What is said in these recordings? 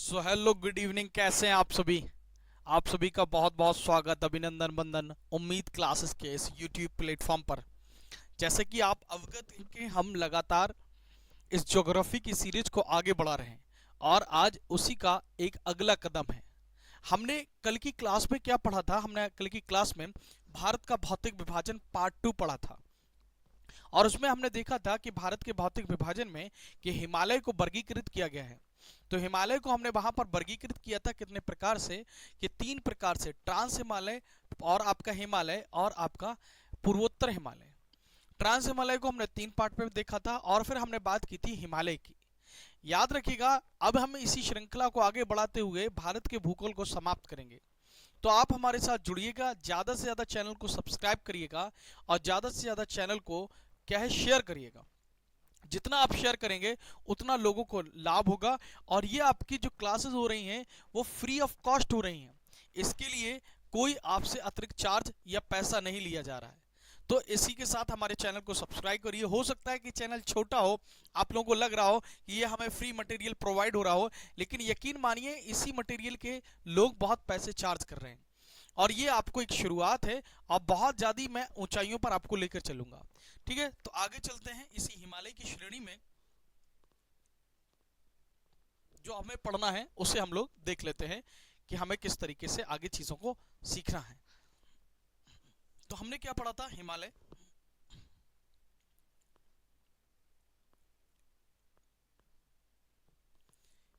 So hello good evening, कैसे हैं आप सभी। आप सभी का बहुत बहुत स्वागत, अभिनंदन बंदन उम्मीद क्लासेस के इस यूट्यूब प्लेटफॉर्म पर। जैसे कि आप अवगत हैं कि हम लगातार इस ज्योग्राफी की सीरीज को आगे बढ़ा रहे हैं और आज उसी का एक अगला कदम है। हमने कल की क्लास में क्या पढ़ा था, हमने कल की क्लास में भारत का भौतिक विभाजन पार्ट 2 पढ़ा था। और उसमें हमने देखा था कि भारत के भौतिक विभाजन में कि हिमालय को वर्गीकृत किया गया है। तो हिमालय को हमने वहां पर वर्गीकृत किया था कितने प्रकार से, कि 3 प्रकार से, ट्रांस हिमालय और आपका हिमालय और आपका पूर्वोत्तर हिमालय। ट्रांस हिमालय को हमने 3 पार्ट में देखा था और फिर हमने बात की थी हिमालय की। याद रखिएगा, अब हम इसी श्रृंखला को आगे बढ़ाते हुए भारत के भूगोल को समाप्त करेंगे। तो आप हमारे साथ जुड़िएगा, ज़्यादा से ज़्यादा चैनल को सब्सक्राइब करिएगा और ज़्यादा से ज़्यादा चैनल को क्या है, शेयर करिएगा। जितना आप शेयर करेंगे उतना लोगों को लाभ होगा। और ये आपकी जो क्लासेस हो रही हैं वो फ्री ऑफ कॉस्ट हो रही हैं। इसके लिए कोई आपसे अतिरिक्त चार्ज या पैसा नहीं लिया जा रहा है। तो इसी के साथ हमारे चैनल को सब्सक्राइब करिए। हो सकता है कि चैनल छोटा हो, आप लोगों को लग रहा हो कि ये हमें फ्री मटेरियल प्रोवाइड हो रहा हो, लेकिन यकीन मानिए इसी मटेरियल के लोग बहुत पैसे चार्ज कर रहे हैं। और ये आपको एक शुरुआत है और बहुत ज़्यादा मैं ऊंचाइयों पर आपको लेकर चलूंगा। ठीक है, तो आगे चलते हैं इसी हिमालय की श्रेणी में। जो हमें पढ़ना है उसे हम लोग देख लेते हैं कि हमें किस तरीके से आगे चीजों को सीखना है। तो हमने क्या पढ़ा था, हिमालय।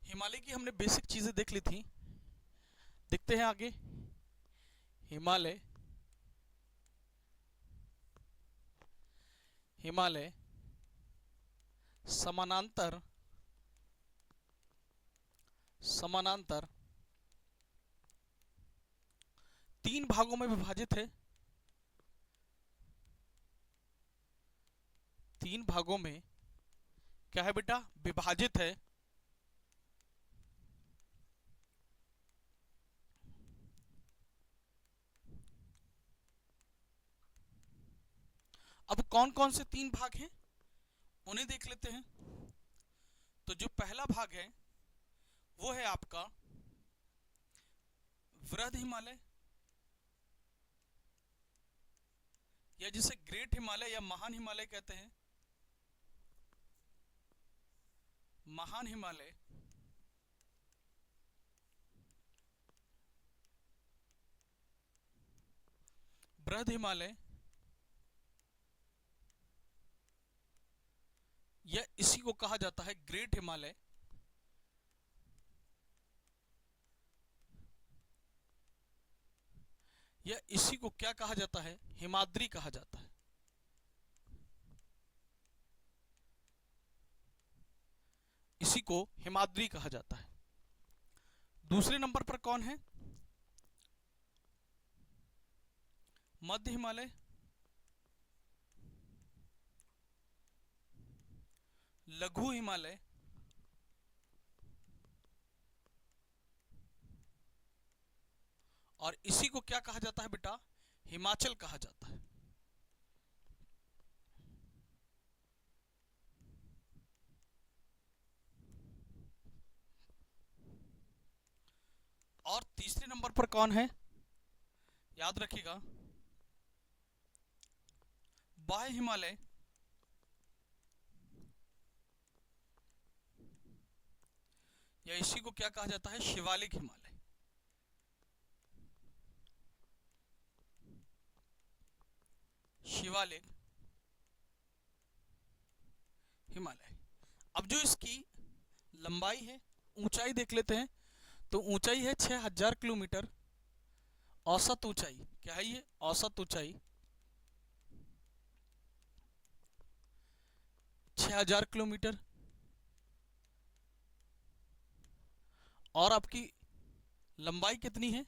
हिमालय की हमने बेसिक चीजें देख ली थी। देखते हैं आगे। हिमालय हिमालय समानांतर समानांतर 3 भागों में विभाजित है। 3 भागों में क्या है बेटा, विभाजित है। अब कौन कौन से 3 भाग हैं उन्हें देख लेते हैं। तो जो पहला भाग है वो है आपका वृहद हिमालय, या जिसे ग्रेट हिमालय या महान हिमालय कहते हैं। महान हिमालय, वृहद हिमालय, या इसी को कहा जाता है ग्रेट हिमालय, या इसी को क्या कहा जाता है, हिमाद्री कहा जाता है। इसी को हिमाद्री कहा जाता है। दूसरे नंबर पर कौन है, मध्य हिमालय, लघु हिमालय, और इसी को क्या कहा जाता है बेटा, हिमाचल कहा जाता है। और तीसरे नंबर पर कौन है, याद रखिएगा, बाह्य हिमालय, या इसी को क्या कहा जाता है, शिवालिक हिमालय। शिवालिक हिमालय। अब जो इसकी लंबाई है, ऊंचाई देख लेते हैं। तो ऊंचाई है 6000 किलोमीटर। औसत ऊंचाई क्या है, ये औसत ऊंचाई 6000 किलोमीटर। और आपकी लंबाई कितनी है,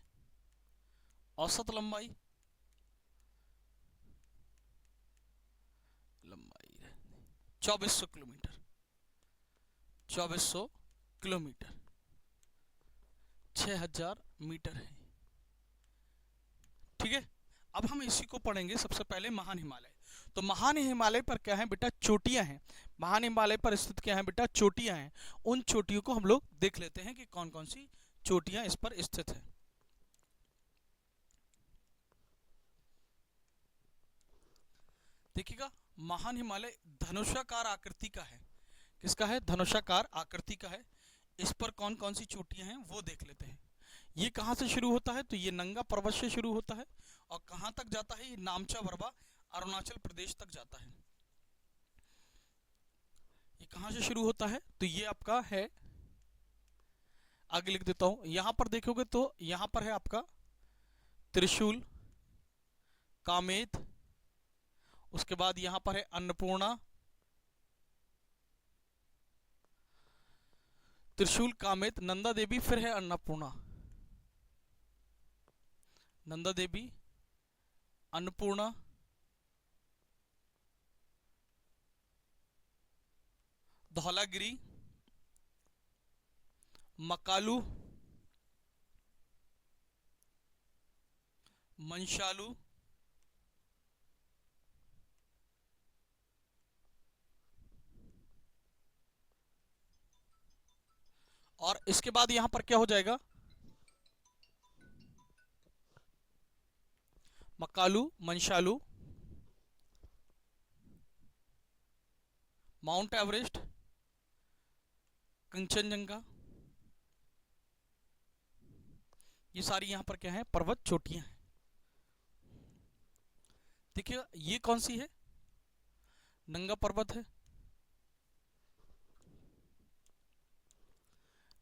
औसत लंबाई, लंबाई 2400 किलोमीटर। 2400 किलोमीटर 6000 मीटर है। ठीक है, अब हम इसी को पढ़ेंगे सबसे पहले, महान हिमालय। तो महान हिमालय पर क्या है बेटा, चोटियां हैं। महान हिमालय पर स्थित क्या है बेटा, चोटियां हैं। उन चोटियों को हम लोग देख लेते हैं कि कौन कौन सी चोटियां इस पर स्थित है। देखिएगा, महान हिमालय धनुषाकार आकृति का है। किसका है, धनुषाकार आकृति का है। इस पर कौन कौन सी चोटियां हैं वो देख लेते हैं। ये कहाँ से शुरू होता है, तो ये नंगा पर्वत से शुरू होता है और कहाँ तक जाता है, ये नामचा बरवा अरुणाचल प्रदेश तक जाता है। ये कहाँ से शुरू होता है, तो ये आपका है, आगे लिख देता हूं, यहां पर देखोगे तो यहां पर है आपका त्रिशूल, कामेत, उसके बाद यहां पर है अन्नपूर्णा, त्रिशूल, कामेत, नंदा देवी, फिर है अन्नपूर्णा। नंदा देवी, अन्नपूर्णा, धौलागिरी, मकालू, मंशालू, और इसके बाद यहां पर क्या हो जाएगा, मकालू, मंशालू, माउंट एवरेस्ट, कंचनजंगा, ये सारी यहां पर क्या है, पर्वत चोटियां हैं। देखिए ये कौन सी है, नंगा पर्वत है,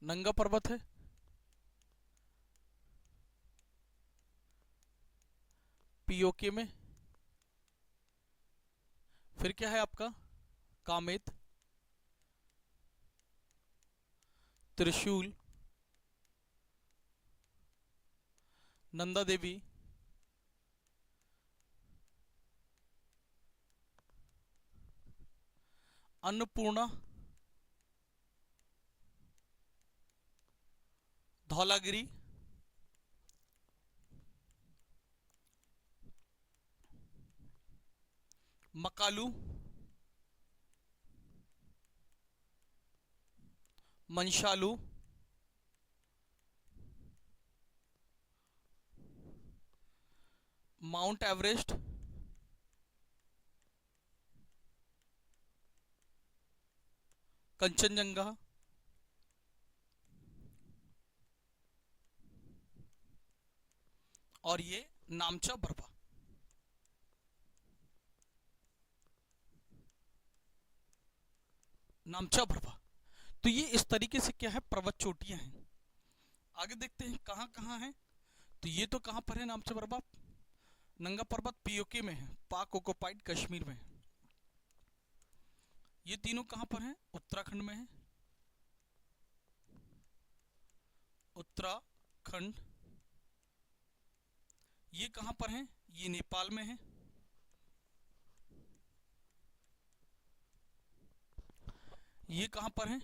नंगा पर्वत है, पीओके में। फिर क्या है आपका, कामेत, त्रिशूल, नंदा देवी, अन्नपूर्णा, धौलागिरी, मकालू, मंशालू, माउंट एवरेस्ट, कंचनजंगा, और ये नामचा बरवा। नामचा बरवा, तो ये इस तरीके से क्या है, पर्वत चोटियां हैं। आगे देखते हैं कहाँ कहाँ है, तो ये तो कहाँ पर है, नामचा बरवा, नंगा पर्वत पीओके में है, पाक ऑक्युपाइड कश्मीर में है। ये तीनों कहाँ पर हैं, उत्तराखंड में है, उत्तराखंड। ये कहाँ पर है, ये नेपाल में है। ये कहाँ पर है,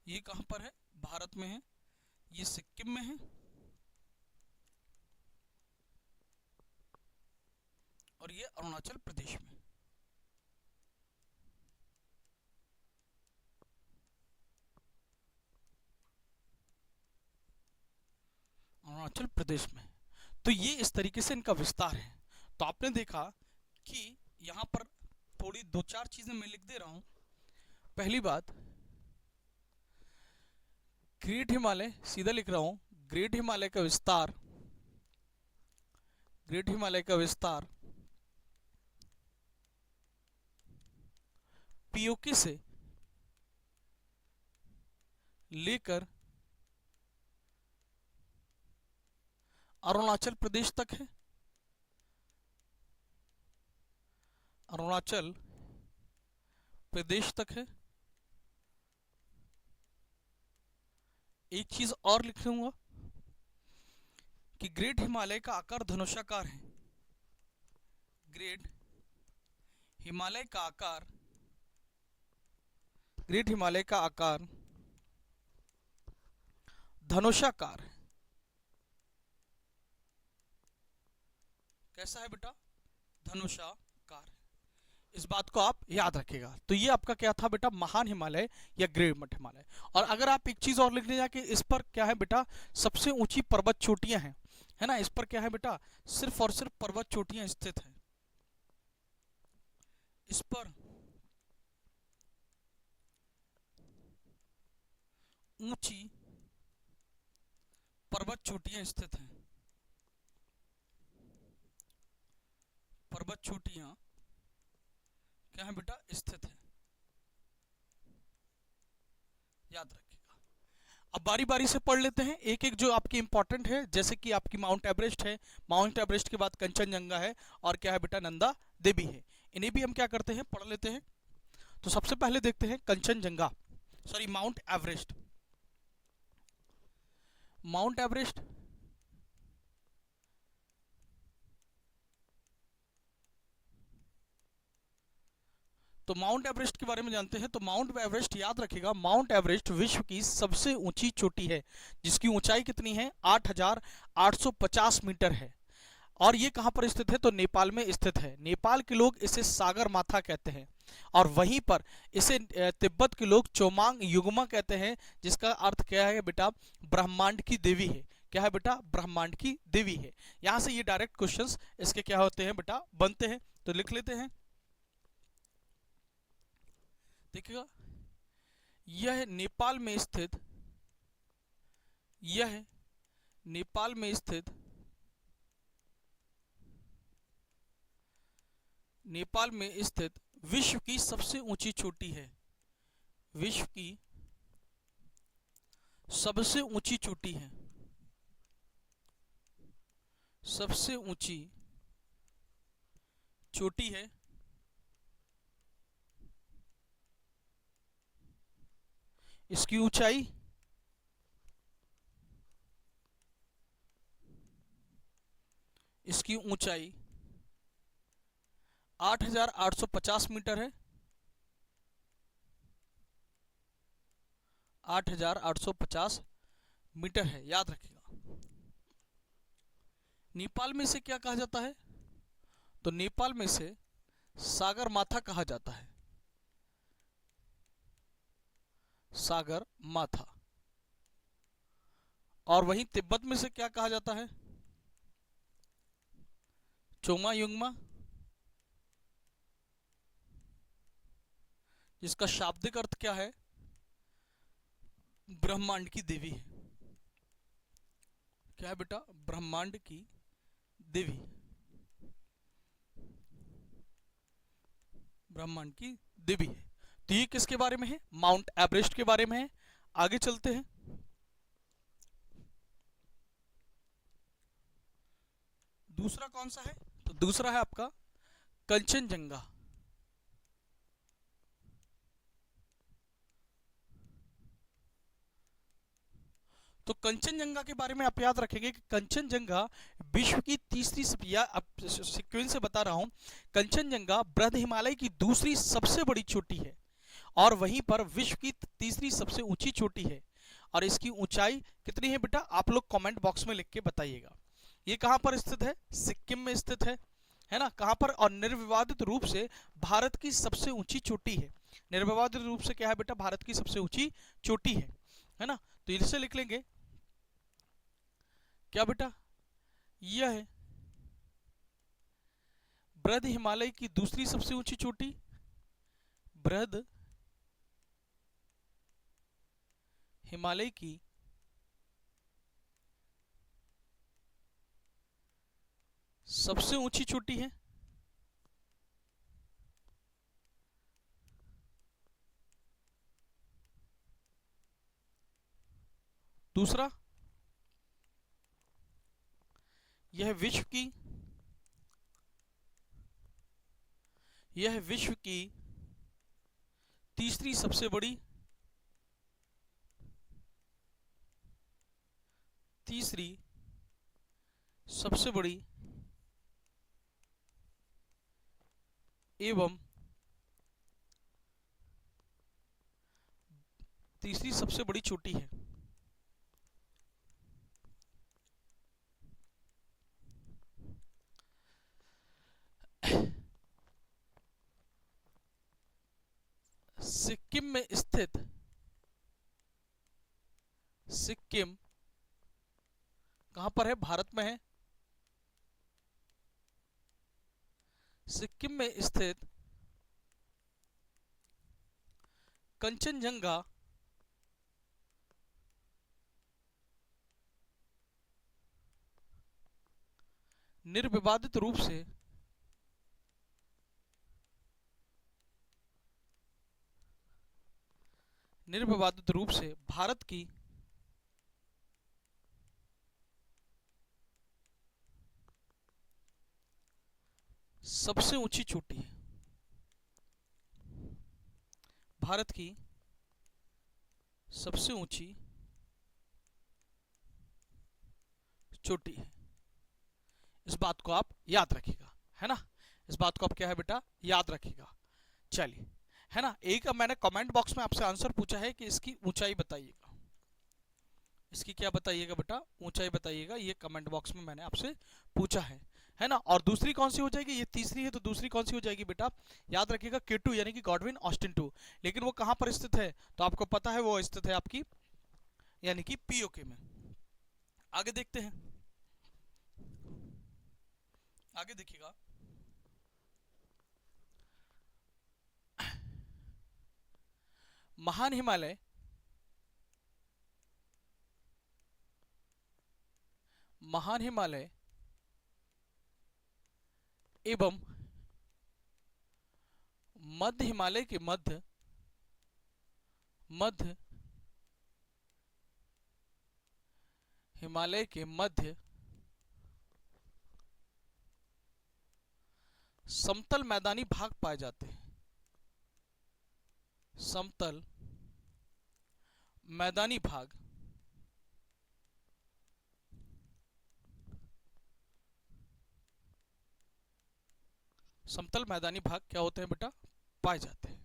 ये कहाँ पर है, भारत में है। ये सिक्किम में है, और ये अरुणाचल प्रदेश में। अरुणाचल प्रदेश में, तो ये इस तरीके से इनका विस्तार है। तो आपने देखा कि यहाँ पर थोड़ी दो चार चीजें मैं लिख दे रहा हूं। पहली बात, ग्रेट हिमालय, सीधा लिख रहा हूं, ग्रेट हिमालय का विस्तार, ग्रेट हिमालय का विस्तार पीओके से लेकर अरुणाचल प्रदेश तक है। अरुणाचल प्रदेश तक है। एक चीज और लिख लूंगा कि ग्रेट हिमालय का आकार धनुषाकार है। ग्रेट हिमालय का आकार, ग्रेट हिमालय का आकार धनुषाकार है। कैसा है बेटा? धनुषाकार है। इस बात को आप याद रखिएगा। तो ये आपका क्या था बेटा? महान हिमालय या ग्रेट हिमालय। और अगर आप एक चीज और लिख लीजिए कि इस पर क्या है बेटा? सबसे ऊंची पर्वत चोटियां हैं, है ना। इस पर क्या है बेटा? सिर्फ और सिर्फ पर्वत चोटियां स्थित हैं। इस पर ऊंची पर्वत चोटियां स्थित हैं। पर्वत चोटियां क्या है बेटा? स्थित है। याद रखिएगा। अब बारी बारी से पढ़ लेते हैं एक एक जो आपकी इंपॉर्टेंट है। जैसे कि आपकी माउंट एवरेस्ट है, माउंट एवरेस्ट के बाद कंचनजंगा है, और क्या है बेटा? नंदा देवी है। इन्हें भी हम क्या करते हैं? पढ़ लेते हैं। तो सबसे पहले देखते हैं Kanchenjunga, sorry mount Everest. Mount Everest तो माउंट एवरेस्ट के बारे में जानते हैं। तो माउंट एवरेस्ट याद रखिएगा, माउंट एवरेस्ट विश्व की सबसे ऊंची चोटी है, जिसकी ऊंचाई कितनी है? 8,850 मीटर है। और ये कहां पर स्थित है? तो नेपाल में स्थित है। नेपाल के लोग इसे सागर माथा कहते हैं, और वहीं पर इसे तिब्बत के लोग चोमांग युग्मा कहते हैं, जिसका अर्थ क्या है बेटा? ब्रह्मांड की देवी है। क्या है बेटा? ब्रह्मांड की देवी है। यहां से ये डायरेक्ट क्वेश्चंस इसके क्या होते हैं बेटा? बनते हैं। तो लिख लेते हैं। देखिएगा, यह नेपाल में स्थित, यह नेपाल में स्थित, नेपाल में स्थित विश्व की सबसे ऊंची चोटी है। विश्व की सबसे ऊंची चोटी है। सबसे ऊंची चोटी है। इसकी ऊंचाई इसकी ऊंचाई 8,850 मीटर है। 8,850 मीटर है, याद रखिएगा। नेपाल में इसे क्या कहा जाता है? तो नेपाल में इसे सागर माथा कहा जाता है। सागर माथा। और वहीं तिब्बत में से क्या कहा जाता है? चोमा युंगमा, जिसका शाब्दिक अर्थ क्या है? ब्रह्मांड की देवी है। क्या है बेटा? ब्रह्मांड की देवी। ब्रह्मांड की देवी है। तो ये किसके बारे में है? माउंट एवरेस्ट के बारे में है। आगे चलते हैं। दूसरा कौन सा है? तो दूसरा है आपका कंचनजंगा। तो कंचनजंगा के बारे में आप याद रखेंगे कि कंचनजंगा विश्व की तीसरी, या सीक्वेंस से बता रहा हूं, कंचनजंगा बृहद हिमालय की दूसरी सबसे बड़ी चोटी है, और वहीं पर विश्व की तीसरी सबसे ऊंची चोटी है। और इसकी ऊंचाई कितनी है बेटा? आप लोग कमेंट बॉक्स में लिख के बताइएगा। ये कहां पर स्थित है? सिक्किम में स्थित है ना। कहां पर? और निर्विवादित रूप से भारत की सबसे ऊंची चोटी है। निर्विवादित रूप से क्या है बेटा? भारत की सबसे ऊंची चोटी है ना। तो इसे लिख लेंगे क्या बेटा? यह है बृहद हिमालय की दूसरी सबसे ऊंची चोटी। बृहद हिमालय की सबसे ऊंची चोटी है। दूसरा, यह विश्व की तीसरी सबसे बड़ी एवं तीसरी सबसे बड़ी चोटी है? सिक्किम में स्थित, सिक्किम कहां पर है? भारत में है। सिक्किम में स्थित कंचनजंगा निर्विवादित रूप से भारत की सबसे ऊंची चोटी है। भारत की सबसे ऊंची चोटी है। इस बात को आप याद रखिएगा, है ना? इस बात को आप क्या है बेटा, याद रखिएगा। चलिए, है ना? एक मैंने कमेंट बॉक्स में आपसे आंसर पूछा है कि इसकी ऊंचाई बताइएगा। इसकी क्या बताइएगा बेटा? ऊंचाई बताइएगा। ये कमेंट बॉक्स में मैंने आपसे पूछा है ना? और दूसरी कौन सी हो जाएगी? ये तीसरी है, तो दूसरी कौन सी हो जाएगी बेटा? याद रखिएगा, K2 यानी कि गॉडविन ऑस्टिन 2। लेकिन वो कहां पर स्थित है? तो आपको पता है, वो स्थित है आपकी यानी कि POK में। आगे देखते हैं, आगे देखिएगा। महान हिमालय, महान हिमालय एवं मध्य हिमालय के मध्य हिमालय के मध्य समतल मैदानी भाग पाए जाते हैं। समतल मैदानी भाग समतल मैदानी भाग क्या होते हैं बेटा? पाए जाते हैं।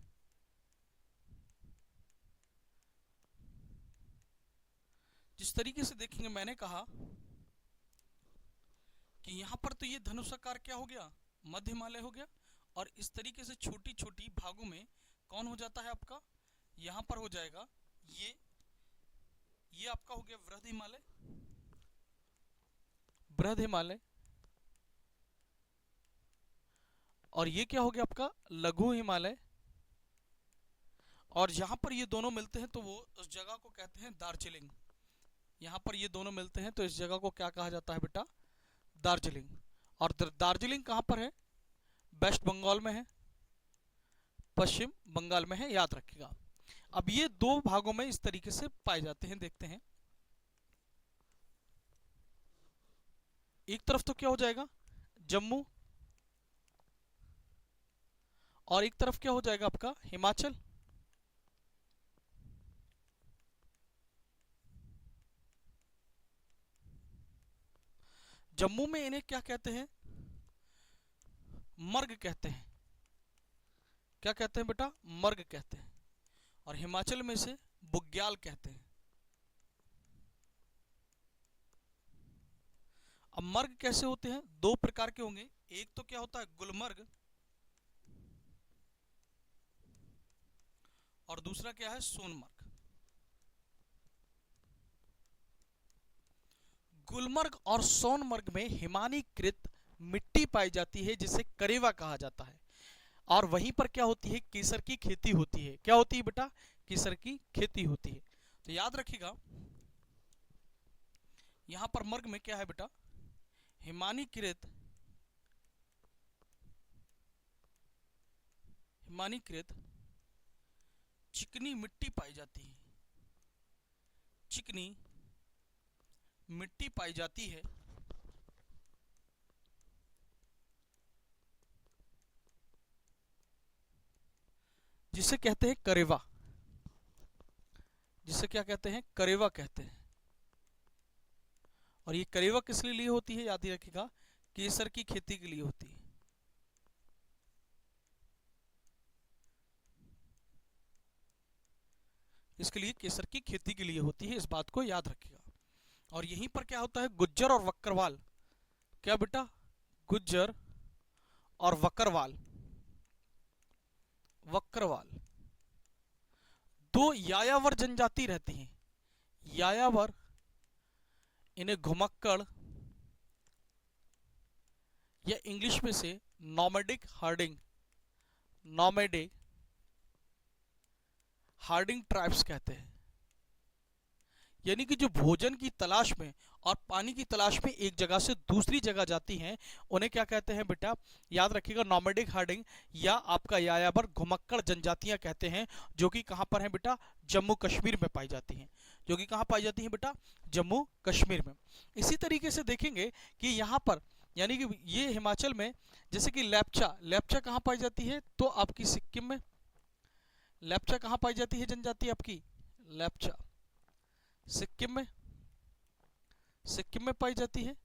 जिस तरीके से देखेंगे, मैंने कहा कि यहां पर तो ये धनुषाकार क्या हो गया? मध्य हिमालय हो गया। और इस तरीके से छोटी छोटी भागों में कौन हो जाता है आपका? यहां पर हो जाएगा ये आपका हो गया वृहद हिमालय, बृहद हिमालय। और ये क्या हो गया आपका? लघु हिमालय। और यहां पर ये दोनों मिलते हैं तो वो उस जगह को कहते हैं दार्जिलिंग। यहां पर ये दोनों मिलते हैं तो इस जगह को क्या कहा जाता है बेटा? दार्जिलिंग। और दार्जिलिंग कहां पर है? वेस्ट बंगाल में है, पश्चिम बंगाल में है, याद रखिएगा। अब ये दो भागों में इस तरीके से पाए जाते हैं। देखते हैं, एक तरफ तो क्या हो जाएगा? जम्मू, और एक तरफ क्या हो जाएगा आपका? हिमाचल। जम्मू में इन्हें क्या कहते हैं? मर्ग कहते हैं। क्या कहते हैं बेटा? मर्ग कहते हैं। और हिमाचल में इसे बुग्याल कहते हैं। अब मर्ग कैसे होते हैं? दो प्रकार के होंगे। एक तो क्या होता है? गुलमर्ग। और दूसरा क्या है? सोनमर्ग। गुलमर्ग और सोनमर्ग में हिमानीकृत मिट्टी पाई जाती है जिसे करेवा कहा जाता है। और वहीं पर क्या होती है? केसर की खेती होती है। क्या होती है बेटा? केसर की खेती होती है। तो याद रखिएगा, यहां पर मर्ग में क्या है बेटा? हिमानीकृत हिमानीकृत चिकनी मिट्टी पाई जाती है। चिकनी मिट्टी पाई जाती है जिसे कहते हैं करेवा। जिसे क्या कहते हैं? करेवा कहते हैं। और ये करेवा किस लिए होती है? याद ही रखिएगा, केसर की खेती के लिए होती है। इसके लिए केसर की खेती के लिए होती है, इस बात को याद रखिएगा। और यहीं पर क्या होता है, गुज्जर और बकरवाल, क्या बेटा, गुज्जर और बकरवाल, बकरवाल दो यायावर जनजाति रहती हैं। यायावर, इन्हें घुमक्कड़ या इंग्लिश में से nomadic herding, nomadic herding tribes कहते हैं। यानी कि जो भोजन की तलाश में और पानी की तलाश में एक जगह से दूसरी जगह जाती हैं, उन्हें क्या कहते हैं बेटा, याद रखिएगा, नॉमेडिक हार्डिंग या आपका यायावर घुमक्कड़ जनजातियां कहते हैं, जो कि कहां पर हैं बेटा, जम्मू कश्मीर में पाई जाती हैं। जो कि कहां पाई जाती हैं बेटा, जम्मू कश्मीर में। इसी तरीके से देखेंगे कि यहाँ पर यानी कि ये हिमाचल में, जैसे कि लेप्चा, लेप्चा कहाँ पाई जाती है, तो आपकी सिक्किम में। लेप्चा कहाँ पाई जाती है जनजाति आपकी, लेप्चा सिक्किम में, सिक्किम में पाई जाती है।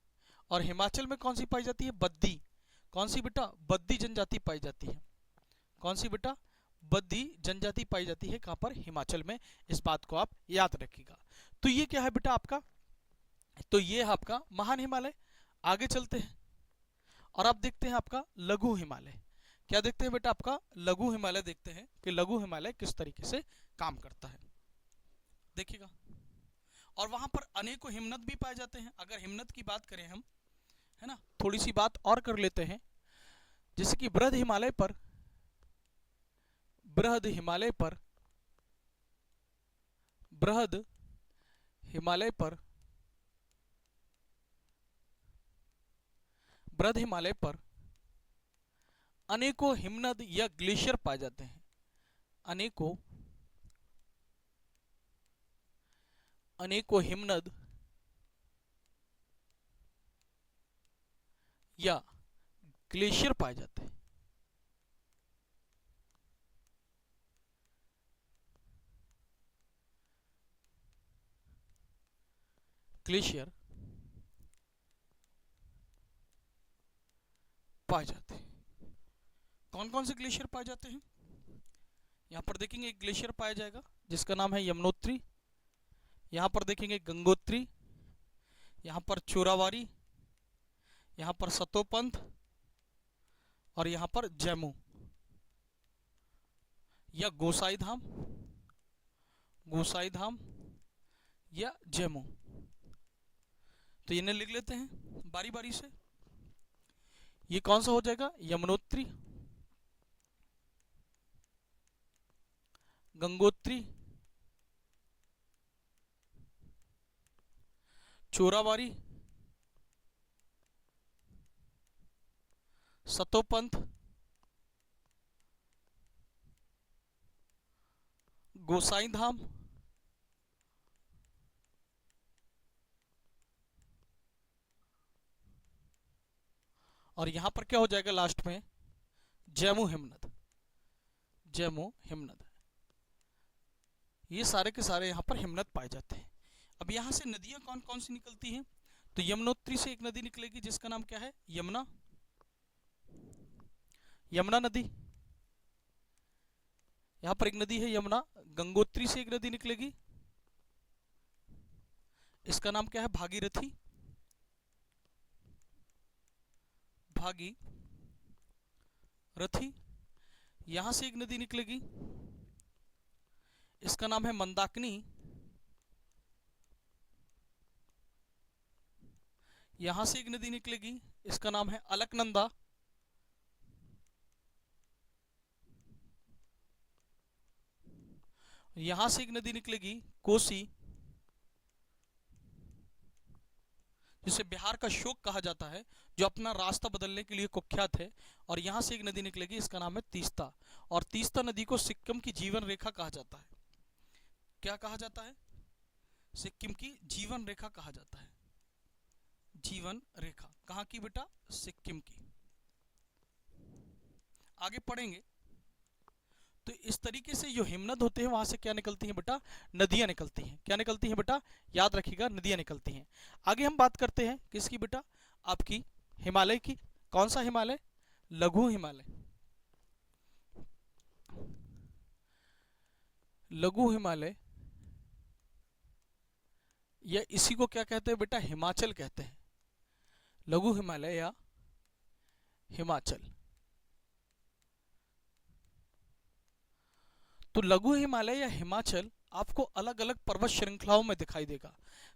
और हिमाचल में कौन सी पाई जाती है, बद्दी, कौन सी बेटा, बद्दी जनजाति पाई जाती है। कौन सी बेटा, बद्दी जनजाति पाई जाती है, कहां पर, हिमाचल में। इस बात को आप याद रखिएगा। तो ये क्या है बेटा आपका, तो ये है आपका महान हिमालय। आगे चलते हैं और आप देखते हैं आपका लघु हिमालय। क्या देखते हैं बेटा, आपका लघु हिमालय देखते हैं कि लघु हिमालय किस तरीके से काम करता है, देखिएगा। और वहां पर अनेकों हिमनद भी पाए जाते हैं। अगर हिमनद की बात करें हम, है ना, थोड़ी सी बात और कर लेते हैं। जैसे कि बृहद हिमालय पर, बृहद हिमालय पर, बृहद हिमालय पर, बृहद हिमालय पर अनेकों हिमनद या ग्लेशियर पाए जाते हैं। अनेकों, अनेकों हिमनद या ग्लेशियर पाए जाते हैं। ग्लेशियर पाए जाते हैं। कौन कौन से ग्लेशियर पाए जाते हैं, यहां पर देखेंगे एक ग्लेशियर पाया जाएगा जिसका नाम है यमुनोत्री। यहां पर देखेंगे गंगोत्री, यहां पर चोरावारी, यहां पर सतोपंथ और यहां पर जैमू या गोसाई धाम, गोसाई धाम या जैमू। तो इन्हें लिख लेते हैं बारी बारी से। ये कौन सा हो जाएगा, यमुनोत्री, गंगोत्री, चोरावारी, सतोपंथ, गोसाई धाम और यहां पर क्या हो जाएगा लास्ट में, जैमू हिमनद, जैमू हिमनद। ये सारे के सारे यहाँ पर हिमनद पाए जाते हैं। अब यहाँ से नदियां कौन कौन सी निकलती हैं, तो यमुनोत्री से एक नदी निकलेगी जिसका नाम क्या है, यमुना, यमुना नदी। यहाँ पर एक नदी है यमुना। गंगोत्री से एक नदी निकलेगी, इसका नाम क्या है, भागीरथी, भागीरथी। यहां से एक नदी निकलेगी, इसका नाम है मंदाकिनी। यहां से एक नदी निकलेगी, इसका नाम है अलकनंदा। यहां से एक नदी निकलेगी कोसी, जिसे बिहार का शोक कहा जाता है, जो अपना रास्ता बदलने के लिए कुख्यात है। और यहां से एक नदी निकलेगी, इसका नाम है तीस्ता। और तीस्ता नदी को सिक्किम की जीवन रेखा कहा जाता है। क्या कहा जाता है, सिक्किम की जीवन रेखा कहा जाता है। जीवन रेखा कहाँ की बेटा, सिक्किम की। आगे पढ़ेंगे तो इस तरीके से जो हिमनद होते हैं वहां से क्या निकलती हैं बेटा, नदियां निकलती हैं। क्या निकलती हैं बेटा, याद रखिएगा, नदियां निकलती हैं। आगे हम बात करते हैं किसकी बेटा, आपकी हिमालय की। कौन सा हिमालय, लघु हिमालय, लघु हिमालय या इसी को क्या कहते हैं बेटा, हिमाचल कहते हैं, लघु हिमालय या हिमाचल। तो लघु हिमालय या हिमाचल आपको अलग अलग पर्वत श्रृंखलाओं में दिखाई देगा।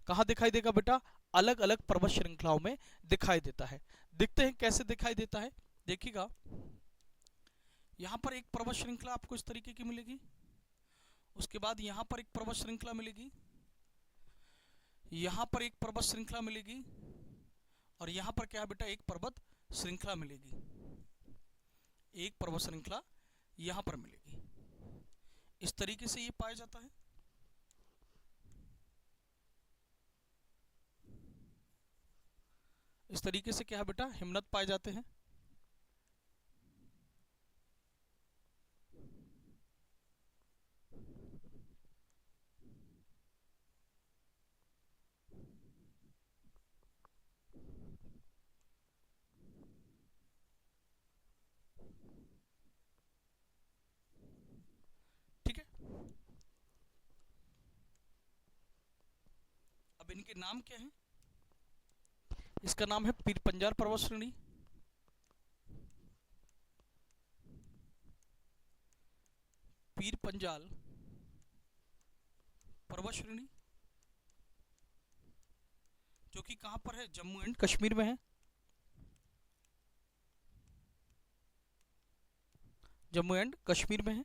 कहाँ दिखाई देगा बेटा, अलग अलग पर्वत श्रृंखलाओं में दिखाई देता है। देखते हैं कैसे दिखाई देता है। देखिएगा, यहाँ पर एक पर्वत श्रृंखला आपको इस तरीके की मिलेगी, उसके बाद यहाँ पर एक पर्वत श्रृंखला मिलेगी, यहाँ पर एक पर्वत श्रृंखला मिलेगी, और यहाँ पर क्या है बेटा, एक पर्वत श्रृंखला मिलेगी, एक पर्वत श्रृंखला यहाँ पर मिलेगी। इस तरीके से ये पाया जाता है। इस तरीके से क्या है बेटा, हिमनद पाए जाते हैं। ठीक है, अब इनके नाम क्या हैं? इसका नाम है पीर पंजाल पर्वत श्रेणी, पीर पंजाल पर्वत श्रेणी, जो कि कहां पर है, जम्मू एंड कश्मीर में है, जम्मू एंड कश्मीर में है।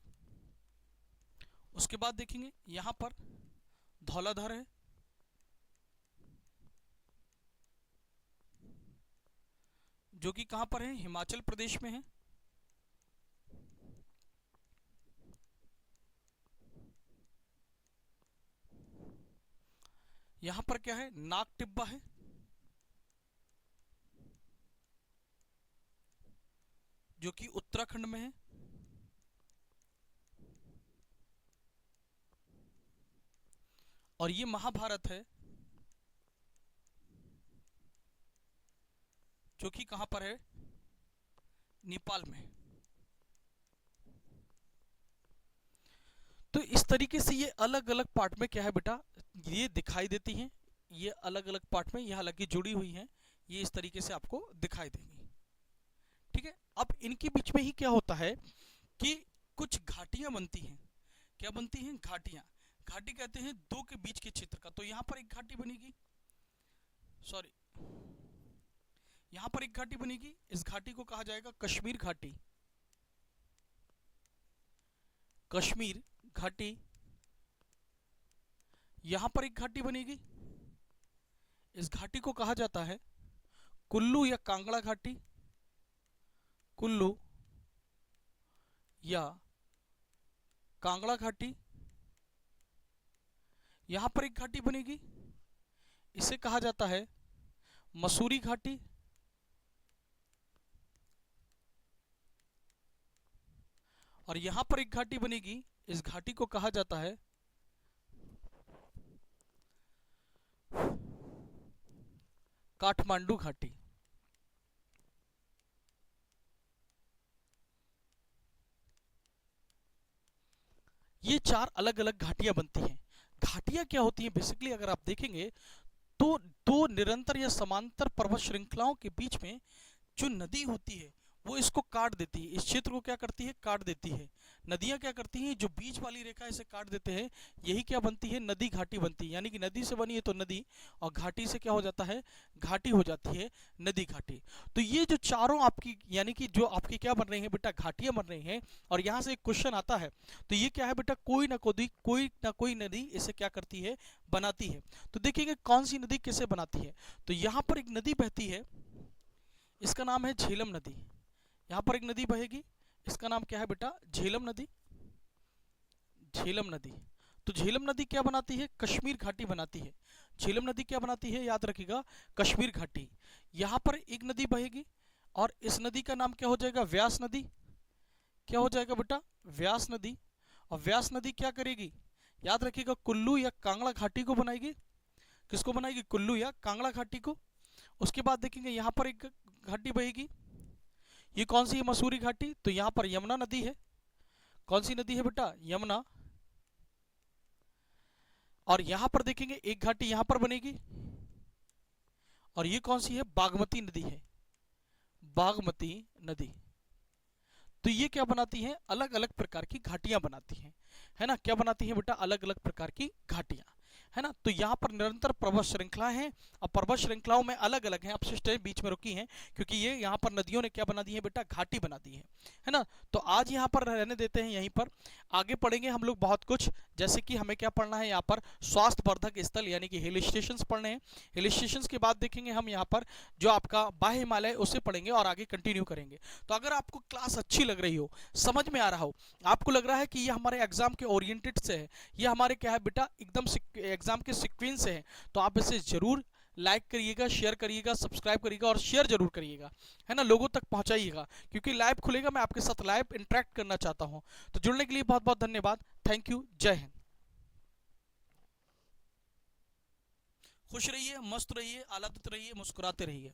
उसके बाद देखेंगे यहां पर धौलाधर है, जो कि कहां पर है, हिमाचल प्रदेश में है। यहां पर क्या है, नाग टिब्बा है, जो कि उत्तराखंड में है। और ये महाभारत है, जो कि कहां पर है, नेपाल में। तो इस तरीके से ये अलग अलग पार्ट में क्या है बेटा, ये दिखाई देती हैं। ये अलग अलग पार्ट में यहाँ लगी जुड़ी हुई हैं, ये इस तरीके से आपको दिखाई देंगी। ठीक है, अब इनके बीच में ही क्या होता है कि कुछ घाटियां बनती हैं। क्या बनती हैं, घाटियां। घाटी कहते हैं दो के बीच के क्षेत्र का। तो यहाँ पर एक घाटी बनेगी, सॉरी, यहाँ पर एक घाटी बनेगी, इस घाटी को कहा जाएगा कश्मीर घाटी, कश्मीर घाटी। यहां पर एक घाटी बनेगी, इस घाटी को कहा जाता है कुल्लू या कांगड़ा घाटी, कुल्लू या कांगड़ा घाटी। यहां पर एक घाटी बनेगी, इसे कहा जाता है मसूरी घाटी, और यहां पर एक घाटी बनेगी, इस घाटी को कहा जाता है काठमांडू घाटी। ये चार अलग अलग घाटियां बनती हैं। घाटियां क्या होती हैं बेसिकली, अगर आप देखेंगे तो दो निरंतर या समांतर पर्वत श्रृंखलाओं के बीच में जो नदी होती है वो इसको काट देती है, इस क्षेत्र को क्या करती है, काट देती है। नदियां क्या करती हैं, जो बीच वाली रेखा इसे काट देते हैं, यही क्या बनती है, नदी घाटी बनती है। यानी कि नदी से बनी है तो नदी, और घाटी से क्या हो जाता है, घाटी हो जाती है, नदी घाटी। तो ये जो चारों आपकी, यानी कि जो आपकी क्या बन रही है बेटा, घाटियां बन रही हैं। और यहाँ से एक क्वेश्चन आता है, तो ये क्या है बेटा, कोई ना कोई नदी इसे क्या करती है, बनाती है। तो देखिएगा कौन सी नदी किसे बनाती है। तो यहाँ पर एक नदी बहती है, इसका नाम है झेलम नदी। यहाँ पर एक नदी बहेगी, इसका नाम क्या है बेटा, झेलम नदी, झेलम नदी। तो झेलम नदी क्या बनाती है, कश्मीर घाटी बनाती है। झेलम नदी क्या बनाती है, याद रखिएगा, कश्मीर घाटी। यहाँ पर एक नदी बहेगी, और इस नदी का नाम क्या हो जाएगा, व्यास नदी। क्या हो जाएगा बेटा, व्यास नदी। और व्यास नदी क्या करेगी, याद रखिएगा, कुल्लू या कांगड़ा घाटी को बनाएगी। किसको बनाएगी, कुल्लू या कांगड़ा घाटी को। उसके बाद देखेंगे यहाँ पर एक घाटी बहेगी, ये कौन सी है, मसूरी घाटी। तो यहाँ पर यमुना नदी है। कौन सी नदी है बेटा, यमुना। और यहां पर देखेंगे एक घाटी यहां पर बनेगी, और ये कौन सी है, बागमती नदी है, बागमती नदी। तो ये क्या बनाती हैं, अलग अलग प्रकार की घाटियां बनाती हैं, है ना, क्या बनाती हैं बेटा, अलग अलग प्रकार की घाटियां, है ना। तो यहाँ पर निरंतर पर्वत श्रृंखला है, और पर्वत श्रृंखलाओं में अलग अलग हैं, अपशिष्टें बीच में रुकी हैं, क्योंकि ये यहाँ पर नदियों ने क्या बना दी है बेटा, घाटी बना दी है ना। तो आज यहाँ पर रहने देते हैं, यहीं पर आगे पढ़ेंगे हम लोग बहुत कुछ, जैसे कि हमें क्या पढ़ना है यहाँ पर, स्वास्थ्य वर्धक स्थल यानी कि हिल स्टेशन पढ़ने हैं। हिल स्टेशन के बाद देखेंगे हम यहाँ पर जो आपका बाह्य हिमालय उसे पढ़ेंगे और आगे कंटिन्यू करेंगे। तो अगर आपको क्लास अच्छी लग रही हो, समझ में आ रहा हो, आपको लग रहा है कि ये हमारे एग्जाम के ओरिएंटेड से है, ये हमारे क्या है बेटा, एकदम एग्जाम के सीक्वेंस से है, तो आप इसे जरूर लाइक करिएगा, शेयर करिएगा, सब्सक्राइब करिएगा और शेयर जरूर करिएगा, है ना, लोगों तक पहुंचाइएगा, क्योंकि लाइव खुलेगा, मैं आपके साथ लाइव इंटरेक्ट करना चाहता हूं। तो जुड़ने के लिए बहुत बहुत धन्यवाद, थैंक यू, जय हिंद। खुश रहिए, मस्त रहिए, आनंदित रहिए, मुस्कुराते रहिए।